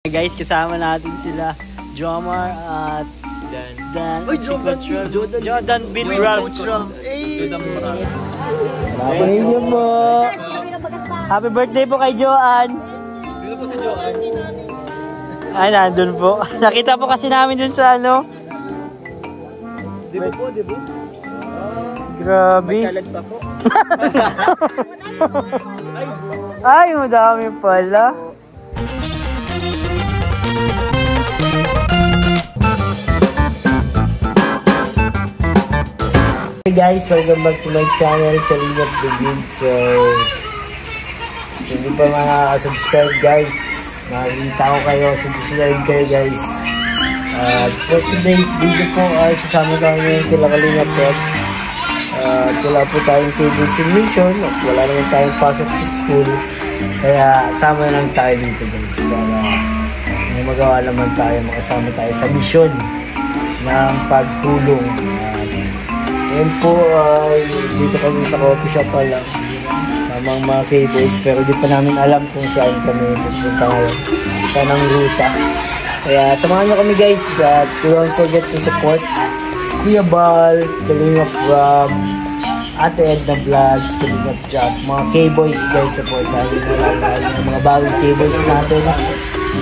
Guys, kasama natin sila Jomar at Dan. Uy, Jordan Bidral. Thank you po. Happy birthday po kay Joanne. Dito po si Joanne. Ay, nandun po. Nakita po kasi namin dun sa ano. Di ba? Grabe. Challenge pa po. Ay, madami pala. Hey guys, welcome back to my channel, Kalingap The Vid. So hindi pa makaka-subscribe guys, nakikita ko kayo, subscribe kayo guys. For today's video po ay sasama tayo ngayon sila Kalingap Prod. Wala po tayong table submission, wala naman tayong pasok sa school, kaya sama lang tayo dito guys para may magawa naman tayo, makasama tayo sa mission ng pagtulong. Ngayon po ay dito kami sa coffee shop pa lang sama ang mga K-boys, pero di pa namin alam kung saan kami pupunta ngayon, saan ang ruta. Kaya samahan nyo kami guys, at don't forget to support Kuya Bal, Kalingap Rob, Ate Edna Vlogs, Kalingap Jack, mga K-boys guys, support tayo yung mga bagong K-boys natin,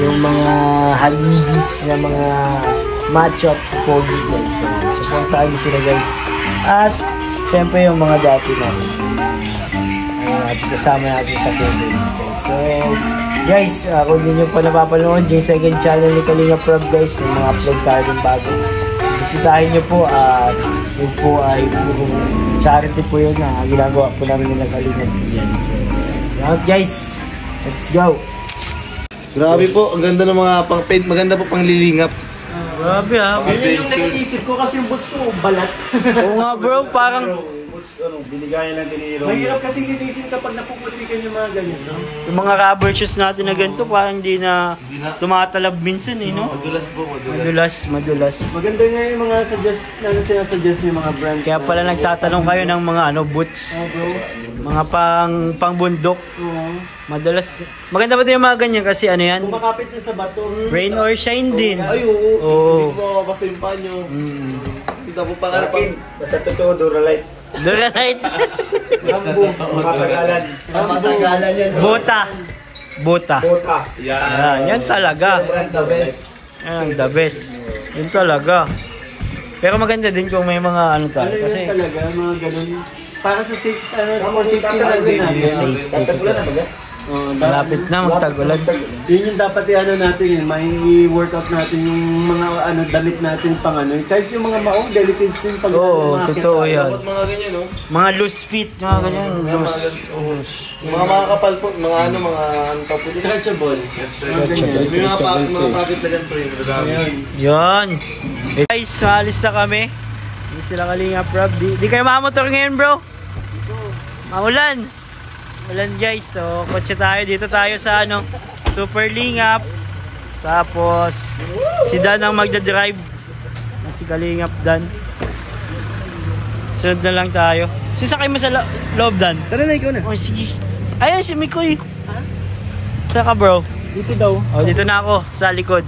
yung mga halibis na mga macho at pogi guys. So, support tayo sila guys. At syempre yung mga dati natin at kasama natin sa K-boys guys. So guys, kung hindi nyo pa napapanood yung second channel ni Kalingap Rob guys, may mga upload tayo ng bago, bisitahin nyo po. Yun po ay charity po yun na ginagawa po namin ng Kalingap yan. So yan guys, let's go. Grabe po, ang ganda ng mga pang-paint, maganda po panglilingap. Grabe ha. Yun yung naiisip ko kasi yung boots ko balat. Oo nga bro, parang boots, binigayan lang din ni Romeo. Mahirap kasi linisin kapag napuputikan yung mga ganyan, no? yung mga rubber shoes natin na ganito parang hindi na tumatalab minsan eh, no? Madulas po, madulas. Madulas. Maganda nga yung mga sinasuggest yung mga brands. Kaya pala nagtatanong kayo ng mga boots. Mga pangbundok. Madalas, maganda ba din yung mga ganyan kasi ano yan? Kumakapit na sa bato. Rain or shine din. Ay, oo. Hindi po makabasa yung panyo. Hindi po pang ano pang... Basta totoo, Duralite. Duralite. Rambo, matagalan. Matagalan yan. Bota. Yan talaga. The best. Yan, the best. Yun talaga. Pero maganda din kung may mga ano tayo. Kasi talaga, mga ganun. Para sa safety, for safety natin. Safety. Tatagulan na ba? Malapit na, magtagulan. Yun yung dapat natin, may workout natin yung mga damit natin pang kahit yung mga maong Philippines din pag Oo, totoo yan. Dapat mga ganyan, no? Mga loose fit, mga ganyan. Loose. Mga makakapal po, mga pa po. stretchable. May mga pocket na ganito yung madami. Yan. Guys, alis na kami. Hindi sila Kalingap Rob. Di kayo mamamotor ngayon bro. Maulan. Ulan guys. So, kotse tayo. Dito tayo sa Super Lingap. Tapos, si Dan ang magdadrive. Si Kalingap Dan. Sunod na lang tayo. Sisakay mo sa loob Dan. Tara na, ikaw na. Oh, sige. Ayun si Mikoy. Saka bro? Dito daw. Oh, dito na ako sa likod.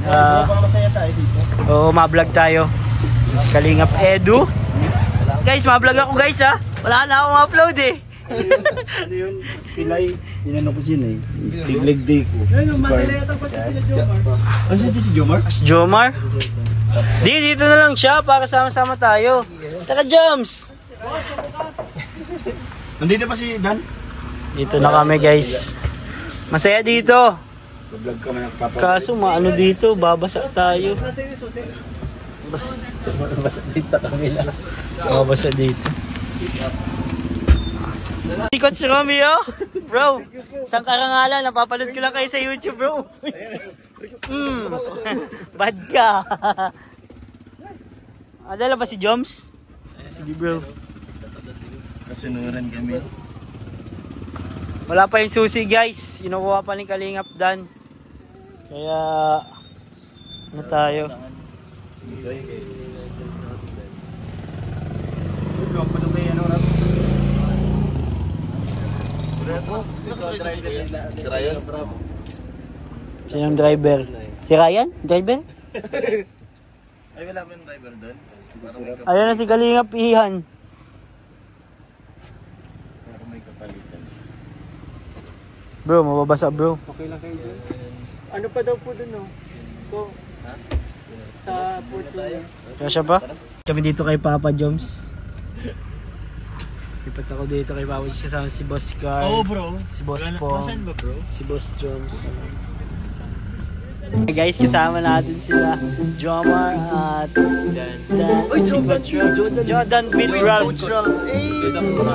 Masaya tayo dito. Oo, ma-vlog tayo. Si Kalingap Edu. Guys, ma-vlog ako guys ha. Wala na akong upload eh. Ano yun? Pilay. Inano ko yun eh. Tigleg day ko. Ano, madali yata pa sila Jomar. Ano si Jomar? Si Jomar? Dito na lang siya para sama-sama tayo. Taka Joms! Nandito pa si Dan? Dito na kami guys. Masaya dito. Vlog ka man ng Kaso maano dito, babasa tayo. Basta dito sa kamila. Babasa dito. Sikot si Romeo. Bro, isang karangalan, napapanood ko lang kayo sa YouTube bro. Bad ka. Adala ba si Joms? Sige bro. Kasunuran kami. Wala pa yung susi guys. Inukuha pa ni Kalingap Dan. Kaya ano tayo? Sinong driver? Si Ryan? Driver? Ay, wala mo yung driver doon? Ayan na si Kalingap Ihan. Parang may kapalitan siya. Bro, mababasa bro. Okay lang kayo dyan. Ano pa daw po dun, no? Ito. Ha? Sa Fortune. Kasya pa? Kami dito kay Papa Joms. Lipat ako dito kay Papa Joms. Kasama si Boss Carl. Oo, bro. Si Boss Pong. Nasaan ba, bro? Si Boss Joms. Hey guys, kasama natin sila Jomar at Oy, Jordan Midral. Coach Ralph.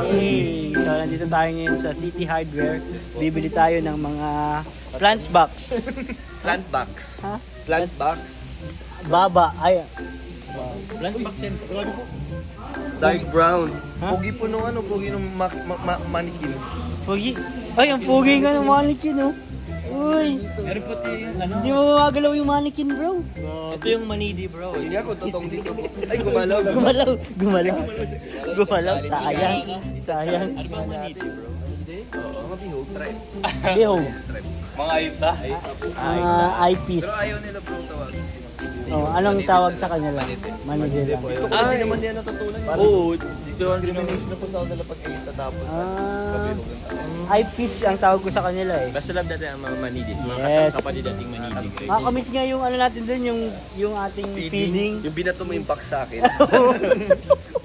Hey, so nandito tayo ngayon sa City Hardware. Bibili tayo ng mga plant box. Plant box. Ha? Plant box. Baba, ay. Plant box yan. Dark brown. Ha? Pogi po nung ano, pogi nung mannequin. Pogi. Ay, ang pogi nga ng mannequin, oh. Uy. Meron po tayo yung ano. Hindi mo magalaw yung mannequin, bro. Ito yung manidi, bro. Hindi ako, totoong dito po. Ay, gumalaw. Gumalaw. Sayang. Ano ba manidi, bro? Mga bihog, try. Bihog. Mga ayta. Eyepiece. Pero ayaw nila bro tawagin sila. Oh, anong tawag sa kanila? Manidi lang. Ito ko hindi naman yan natutunan. Oo, Dito ang discrimination na po sa nila pag ayita tapos kabihog ang tawag. Eyepiece ang tawag ko sa kanila eh. basta love natin ang mga manidi. Mga Yes. kapatid nating manidi. Makakamiss nga yung ano natin dun, yung ating feeding. Yung binato mo yung box sa akin.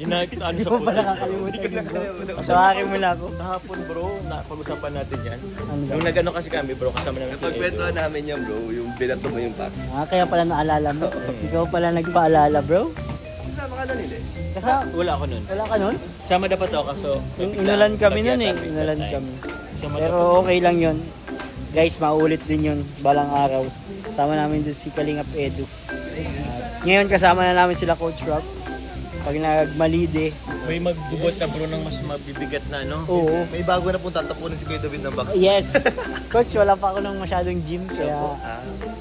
Yung nakikita Hindi sa mo pala puto. kakalimutan yun, bro. Tawakin mo na ako. Kahapon bro, pag-usapan natin yan. Ano ba? Nung nag-ano kasi kami bro, kasama namin si Edo. Napagkwentuhan namin yan bro, yung binato mo yung box. Kaya pala naalala mo. Ikaw pala nagpaalala, bro. Kasama ka na nila eh. Kasi Wala ako nun. wala ka nun? Sama dapat ako kaso... Inulan kami nun eh. Inulan kami. Pero okay lang yun. Guys, maulit din yun balang araw. Sama namin dun si Kalingap Edu. Ngayon kasama na namin sila Coach Rob. Pag nagmalide. May magbubot na bro ng mas mabibigat na ano. Oo. May bago na pong tatapunin si Kuya David ng box. Yes. Coach, wala pa ako nung masyadong gym. Kaya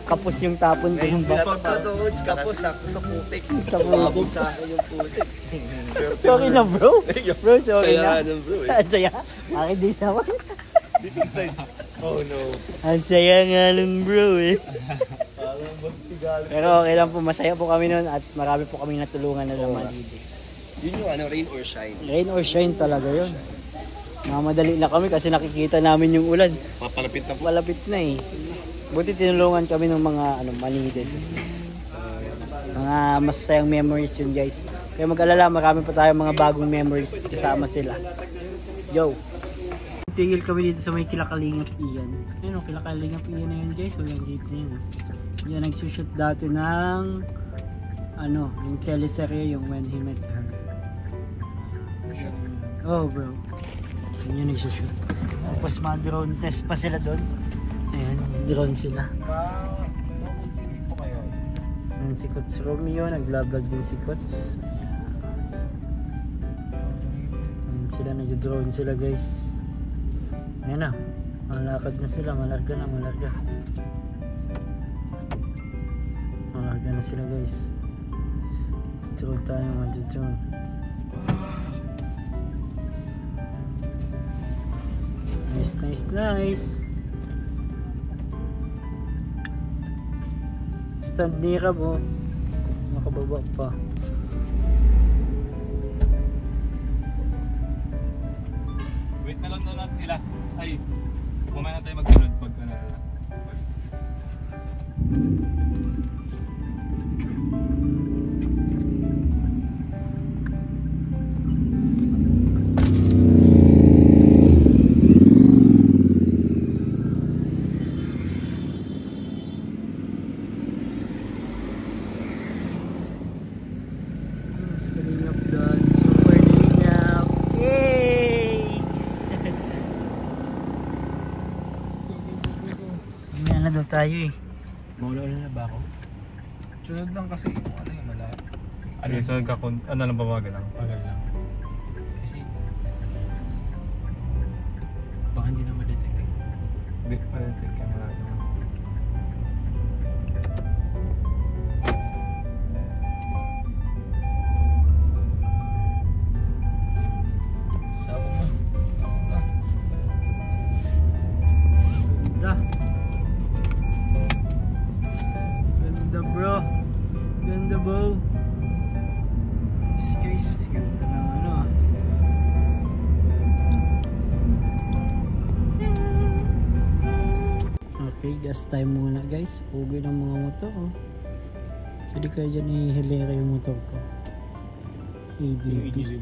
kapos yung tapon ko Ngayon ng box. binato pa to, coach. Kapos sakto sa putik. Sa putik. Pabog sa akin yung putik. Sorry lang, bro. Bro, sorry Saya na. nun bro eh. Ang saya. Akin din naman. Deep inside. Oh no. Ang saya nga lang, bro eh. Parang bastigal. Pero okay lang po, masaya po kami noon at marami po kami natulungan na malide. Yun yung ano, rain or shine. Rain or shine talaga yun. Mamadali na kami kasi nakikita namin yung ulan. Papalapit na po. Malapit na eh. Buti tinulungan kami ng mga malide. Mga masasayang memories yun guys. Kaya mag-alala, marami pa tayong mga bagong memories kasama sila. Let's go! Tigil kami dito sa may Kilakalingap Iyan. Ayun o, Kilakalingap Iyan na yun guys. Walang dito yun. Yan, nagsushoot dati ng yung teleserye, yung When He Met Her. Oh bro. Yan yung nagsushoot. Tapos mga drone test pa sila doon. Ayan, drone sila. Ayan si Coach Romeo, nag-vlog din si Coach. Ayan sila, nag-drone sila guys. Ayan na, malakad na sila, malarga na. Malarga na sila guys. Tutulog tayo, mag-drone. Nice. Stand ni Rab oh. Makababa pa. Wait na lang natin sila. Ay, kumaya na tayo magsunod pag tayo eh. Maulan na ba ako? Sunod lang kasi yung malaki. Ano yung sunod ka kung ano lang babagal lang? Bagal lang. Kasi baka hindi na ma-detect eh. Hindi ma-detect ka malaki naman. Sabog mo. Ganda. time muna guys. Ugoy ng mga motor oh. Pwede kayo dyan ihilera yung motor ko. ADB.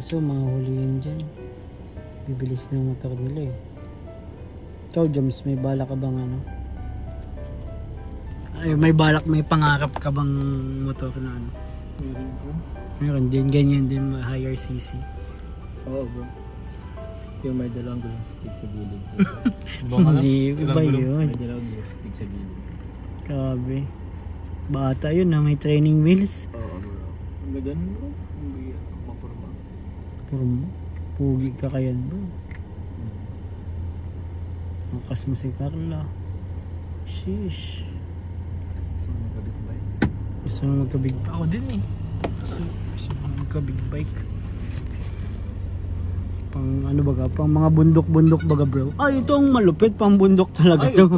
So mga huliin dyan. Bibilis ng motor nila eh. Ikaw James, may balak ka bang ano? Ay, may balak, may pangarap ka bang motor na ano? Meron din, ganyan din, higher CC. Oo bro. Yung may dalawang gulong stick sa gilid. Hindi, iba yun. May dalawang gulong stick sa gilid. Grabe. Bata yun na may training wheels. Oo bro. Ang ganda bro. Hindi mapurma. Puro pugi ka kayan bro. Angkas mo si Carla. Sheesh. Gusto mo magka-big bike? Ako din eh. Gusto mo magka-big bike. Pang ano baga? Pang mga bundok-bundok baga bro. Ay ito ang malupit. Pang bundok talaga to.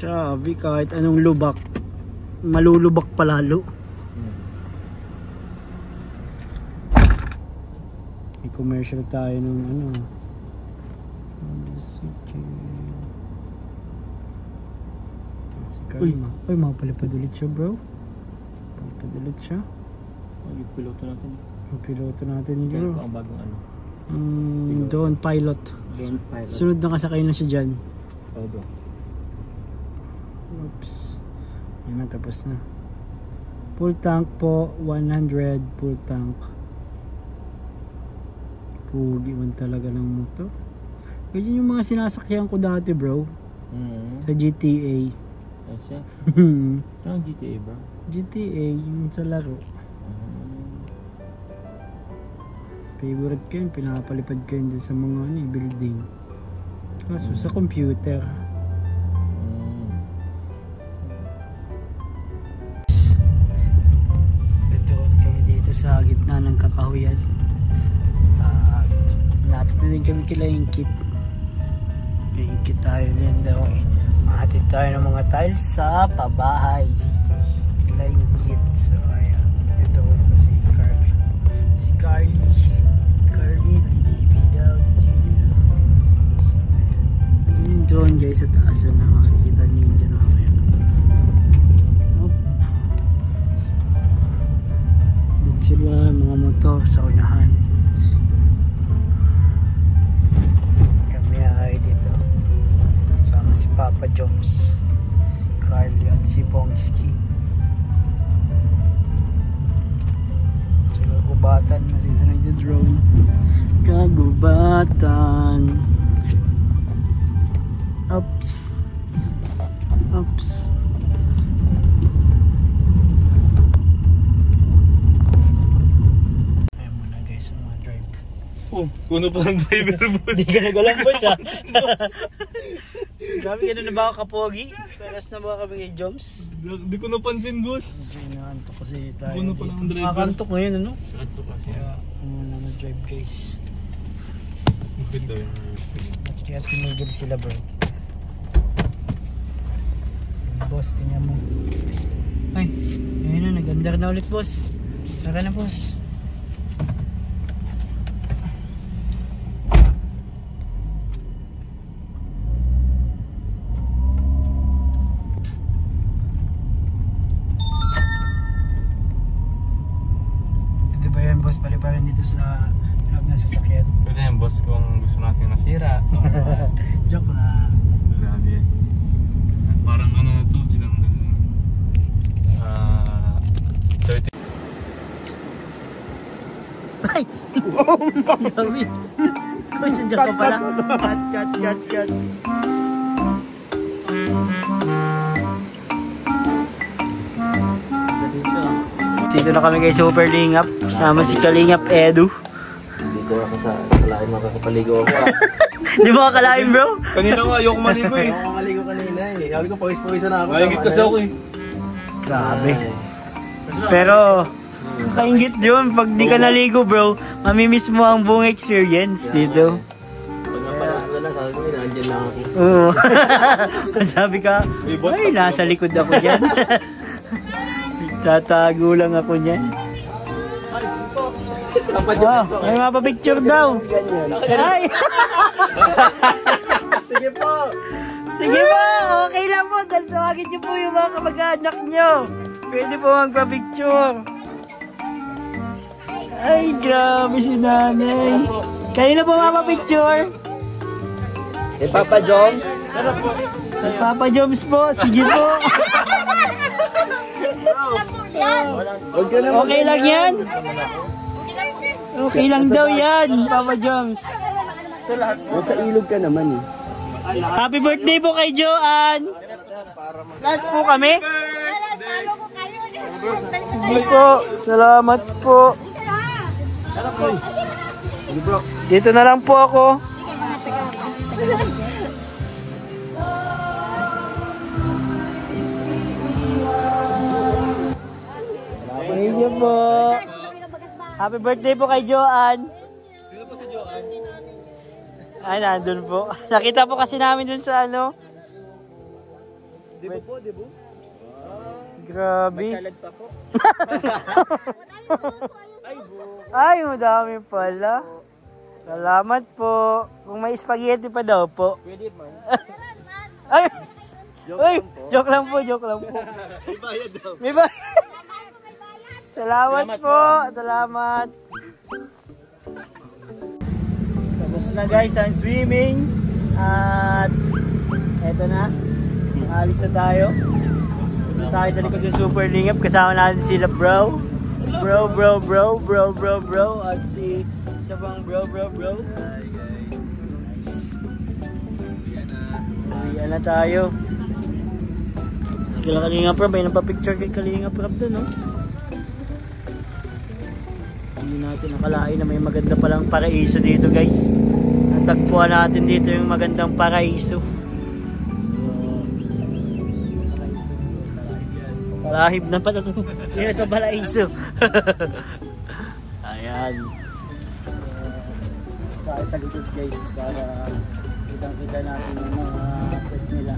Grabe kahit anong lubak. Malulubak palalo. May commercial tayo ng ano. Uy, mapalipad ulit siya bro. Palipad ulit siya. Yung piloto natin. Yung piloto natin bro. Ang bagong ano. Drone pilot. Drone pilot. Sunod na kasakay na siya dyan. Oo bro. Oops. Yan na, tapos na. Full tank po, 100 full tank. Pugi man talaga ng motor. Ganyan yung mga sinasakyan ko dati bro. Sa GTA. Asya? Saan GTA bro? GTA, yung sa laro. Favorite ko yun, pinapalipad ko yun din sa mga ano, building. Kaso sa computer. Doon kami dito sa gitna ng kakahuyan. Malapit na din kami kila Inkit. Inkit tayo din daw eh. Mahatid tayo ng mga tiles sa pabahay. Kila Inkit. So ayan. Ito po si Carly. Si Carly. Carly, without you. So ayan. Yung drone guys sa taas na makikita nyo yung dyan ako yan. Dito sila mga motor sa unahan. Si Papa Joms, Carly at si Pongski. So kagubatan na dito nagda-drone. Kagubatan. Ups. Ups. Ayan muna guys ang mga drive. Oh, kuno pa ang driver boss. Hindi ka nagalang boss ha. Grabe, gano'n na ba ako kapogi? Peras na ba kami kay Joms? Di ko napansin boss. Inaantok kasi tayo Kuno pa ng driver. Nakakantok ngayon ano? Antok kasi. Ano drive guys. Ito yun. Kaya tinigil sila bro. Boss, tingnan mo. Ay, ayun na, nag-under na ulit boss. Tara na boss. Boss, bali pa rin dito sa loob ng sasakyan. Pwede yan boss kung gusto natin nasira. Joke lang. Grabe. Parang ano na to, ilang 30. Ay! Gawi! Gusto dyan ka pala. Cut. Dito na kami kay Super Lingap. Sama si Kalingap Edu. Hindi ko ako sa kalain makakapaligo ako. Di ba kakalain bro? Kanina ko ayoko maligo eh. Ako maligo kanina eh. Sabi ko pawis-pawisan na ako. Mahigit kasi ako eh. Grabe. Pero kaingit yun. Pag di ka naligo bro, mamimiss mo ang buong experience dito. Pag napalak na lang, sabi ko nandiyan lang ako. Oo. Sabi ka, ay nasa likod ako dyan. Tatago lang ako dyan. May mapapicture daw. Ay! Sige po. Sige po, okay lang po. Tawagin niyo po yung mga kamag-anak niyo. Pwede po magpa-picture. Ay, grabe si nanay. Kayo na po mapapicture. Papa Joms. Papa Joms po, sige po. Okay lang yan? Okay lang daw yan, Papa Joms. Nasa ilog ka naman eh. Happy birthday po kay Joanne. Lahat po kami. Sige po, salamat po. Dito na lang po ako. Thank you po. Happy birthday po kay Joanne. Dito po si Joanne. Ay, nandun po. Nakita po kasi namin dun sa ano. Debo po, debo. Grabe. Salad pa po. Ay, madami pala. Salamat po. Kung may spaghetti pa daw po. Pwede man. Ay! Joke lang po, joke lang po. May bayad daw. May ba? Salamat po. Salamat. Tapos na guys ang swimming. At eto na. Alis na tayo. Tayo sa likod ng Super Lingap. Kasama natin sila bro. Bro. At si isa pang bro. Nice. Uwian na tayo. Si Kalingap Rob. May nagpa-picture kay Kalingap Rob doon, no? Hindi natin nakalain na may maganda palang paraiso dito, guys. Natagpuan natin dito yung magandang paraiso. Palahib na pala ito. Hindi ito paraiso. Ayan. Tayo sa likod, guys, para kitang-kita natin yung mga pet nila.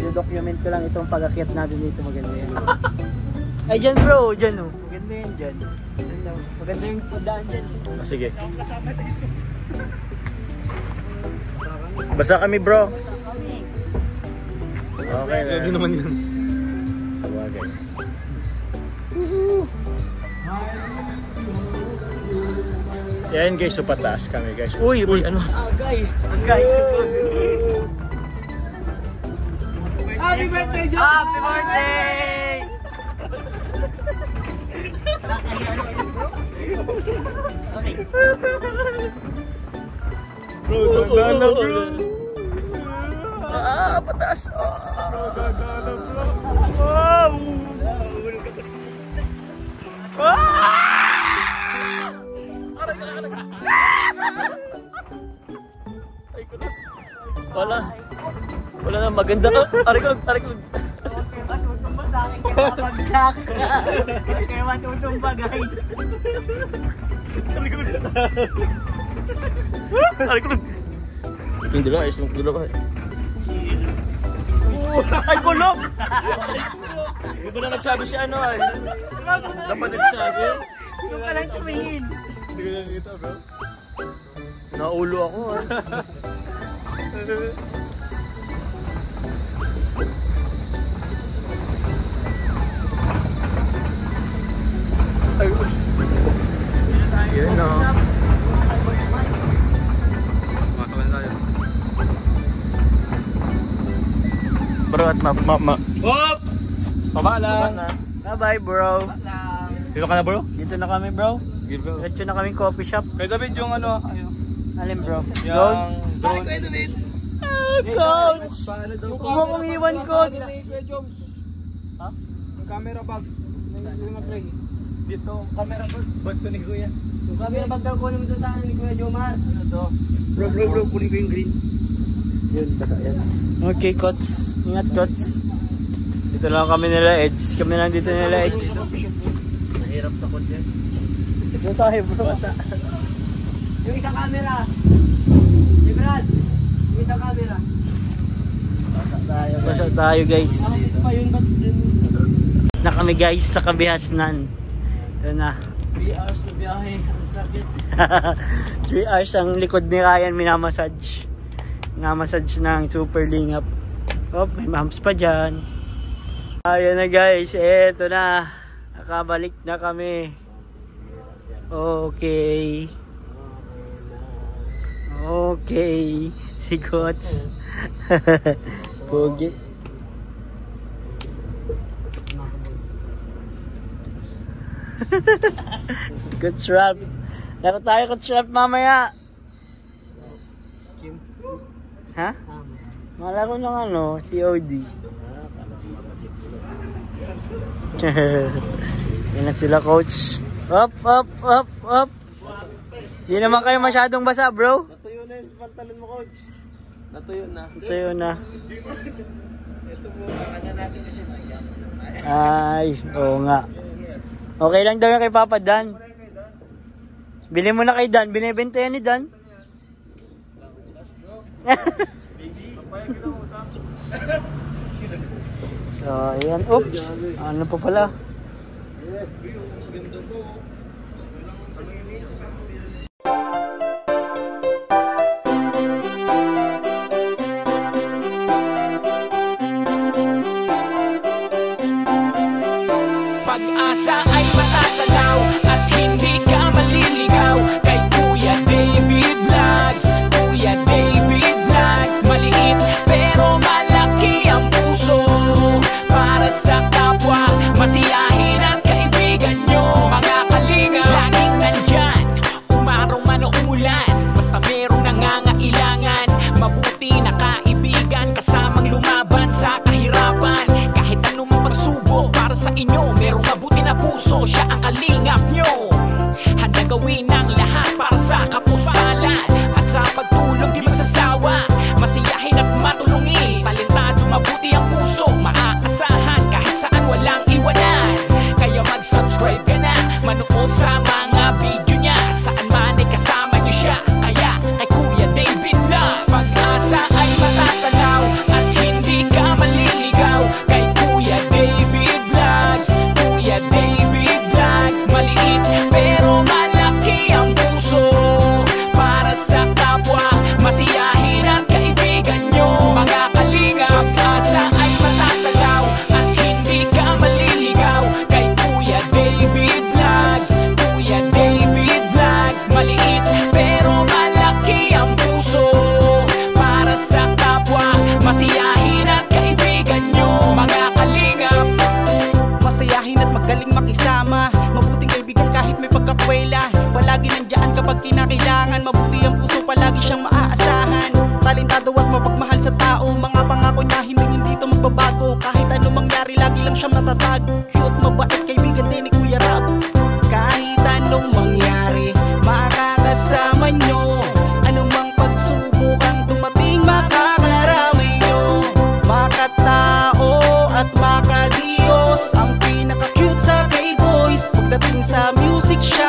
I-document ko lang itong pag-akyat natin dito. Maganda yan. Ay, dyan bro. Dyan oh. Maganda yan dyan. Maganda yung pagdaan dyan. Sige. Basa kami bro. Okay na. Hindi naman yun. Sa bagay. Yan guys, so pataas kami guys. Uy, ano? Agay. Happy birthday, John! Happy birthday! Bro, dandana bro. Pataas. Bro, dandana bro. Wow! Wala na maganda ka. Aray ko. Babagsak. Kaya matutumba, guys. Aray ko. Itong dalawa, isang dalawa. Ay, kulog! Hindi ba na nagsabi siya ano ay? Dapat nagsabi. Hindi ka lang tumingin. Hindi ko nakikita bro. Naulo ako ah. Ay, yun o. Masakay tayo. Bro at Hop! Pabala! Bye-bye, bro. Dito ka na bro? Dito na kami, bro. Give bro. Diretso na kami coffee shop. Kay David yung ano, ayun. Alin, bro? Yung drone. Coach! Huwag mo kong iwan, coach. Ha? Yung camera bag. Yung na-play. Dito, camera bag. Bag to ni Kuya. Yung camera bag daw kunin mo doon sa ni Kuya Jomar. Ano to? Bro, kunin ko yung green. Yun, basa yan. Okay, coach. Ingat, coach. Dito lang kami nila, Edge. Kami lang dito nila, Edge. Mahirap sa coach yan. Dito tayo, bro. Basa. Yung isang camera. Hey Brad, yung isang camera. Basa tayo guys. Na kami guys sa Kabihasnan. Ito na. 3 hours na biyahe. Ang sakit. 3 hours ang likod ni Ryan minamassage. Minamassage ng super lingap. Oh, may mams pa dyan. Ayun na guys. Eto na. Nakabalik na kami. Okay. Okay. Si Kots. Pogi. Good trap. Laro tayo good trap mamaya. Ha? Malaro ng ano, COD. Yan na sila coach. Up, up, up, up. Di naman kayo masyadong basa bro. Natuyo na yung pantalon mo, coach. Natuyo na. Natuyo na. Ito mo, ano natin kasi Ay, oo nga. Okay lang daw yan kay Papa Dan. Bili mo na kay Dan. Binibenta yan ni Dan. So, ayan. Oops. Ano pa pala? Pag-asa ay matatanaw at hindi ka maliligaw kay Kuya David Vlogs. Kuya David Vlogs, maliit pero malaki ang puso para sa kapwa, masiyahin at kaibigan nyo. Mga kalinga, laging nandyan, umaraw man o umulan, basta merong nangangailangan. Mabuti na kaibigan, kasamang lumaban sa kahirapan. Kahit anumang pagsubok para sa inyo, merong mabuti na puso, siya ang kalingap nyo. Handa gawin ang lahat para sa kapuspalan at sa pagtulong di magsasawa, masiyahin at matulungin. Talentado, mabuti ang puso, maaasahan kahit saan walang iwanan. Kaya mag-subscribe ka na, manood sa mga video niya, saan man ay kasama niyo siya. Kaya kay Kuya David Vlog, pag-asa ay matatanaw at hindi ka maliligaw kay Kuya David Vlogs. Kuya David Vlogs, maliit pero malaki ang puso para sa kapwa, masiyahin at kaibigan nyo. Mga kalinga, pag-asa ay matatanaw at hindi ka maliligaw kay Kuya David Vlogs. Kuya David Vlogs, maliit pero malaki ang puso para sa kapwa, masiyahin at kaibigan nyo. Mga kalinga, masayahin at magaling makisama, mabuting kaibigan kahit may pagkakwela. Palagi nandiyan kapag kinakailangan, mabuti ang puso, palagi siyang maaasahan. Talentado at mapagmahal sa tao, mga pangako niya hindi ito magbabago. Kahit anong mangyari, lagi lang siyang natatag. Cute, mabait, kaibigan din ni Kuya Rap. Kahit anong mangyari, makakasama nyo. Anumang pagsubok ang dumating, makakarami nyo. Makatao at makadiyos, ang pinaka-cute sa K-Boys. Pagdating sa music siya